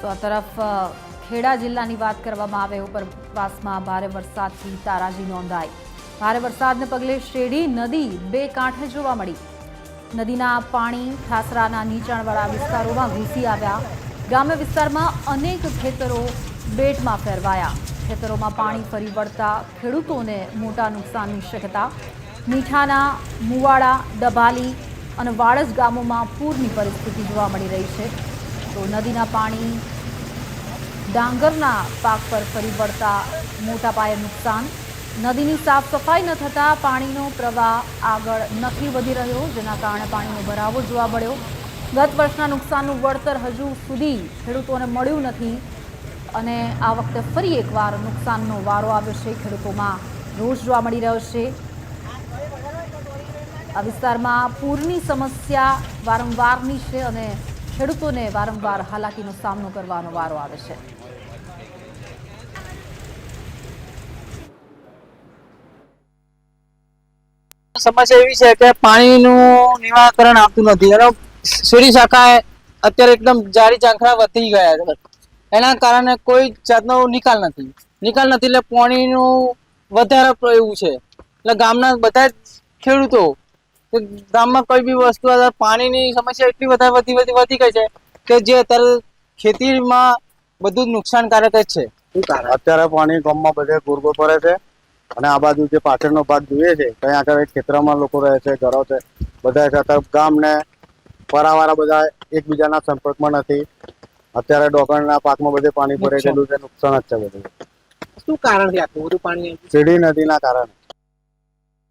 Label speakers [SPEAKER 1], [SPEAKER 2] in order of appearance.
[SPEAKER 1] તો આ તરફ ખેડા જિલ્લાની વાત કરવામાં આવે ઉપરવાસમાં ભારે વરસાદથી તારાજી નોંધાઈ। ભારે વરસાદને પગલે શેરડી નદી બે કાંઠે જોવા મળી। નદીના પાણી ઠાસરાના નીચાણવાળા વિસ્તારોમાં ઘૂસી આવ્યા। ગ્રામ્ય વિસ્તારમાં અનેક ખેતરો બેટમાં ફેરવાયા। ખેતરોમાં પાણી ફરી વળતા ખેડૂતોને મોટા નુકસાનની શક્યતા। મીઠાના, મુવાડા, ડભાલી અને વાડજ ગામોમાં પૂરની પરિસ્થિતિ જોવા મળી રહી છે। તો નદીના પાણી ડાંગરના પાક પર ફરી વળતા મોટા પાયે નુકસાન। નદીની સાફ સફાઈ ન થતાં પાણીનો પ્રવાહ આગળ નથી વધી રહ્યો, જેના કારણે પાણીનો ભરાવો જોવા મળ્યો। ગત વર્ષના નુકસાનનું વળતર હજુ સુધી ખેડૂતોને મળ્યું નથી અને આ વખતે ફરી એકવાર નુકસાનનો વારો આવ્યો છે। ખેડૂતોમાં રોષ જોવા મળી રહ્યો છે। આ વિસ્તારમાં પૂરની સમસ્યા વારંવારની છે અને ખેડૂતોને વારંવાર હાલાકીનો સામનો કરવાનો વારો આવે છે।
[SPEAKER 2] સમસ્યા એવી છે કે પાણીનું નિરાકરણ આપતું નથી અને શેરડી શાખા અત્યારે એકદમ જારી ચાંખરા વધી ગયા છે। એના કારણે કોઈ જાતનો નિકાલ નથી એટલે પાણીનું વધારે એવું છે। એટલે ગામના બધા જ ખેડૂતો ગામમાં કોઈ બી વસ્તુ પાણીની સમસ્યા એટલી વધારે વધી ગઈ છે કે જે અત્યારે ખેતીમાં બધું જ નુકસાનકારક જ છે।
[SPEAKER 3] અત્યારે પાણી ગામમાં બધે પૂરતો પડે છે અને આ બાજુ જે પાછળનો ભાગ જોઈએ છે ત્યાં આગળ ખેતરમાં લોકો રહે છે, ઘરો છે, બધા ગામ ને પરાવાળા બધા એકબીજાના સંપર્કમાં નથી। અત્યારે ડોકરના પાકમાં બધે પાણી ભરાઈ ગયેલું છે, નુકસાન જ છે બધું।
[SPEAKER 2] શું કારણ છે આટલું બધું પાણી?
[SPEAKER 3] શેરડી નદીના કારણે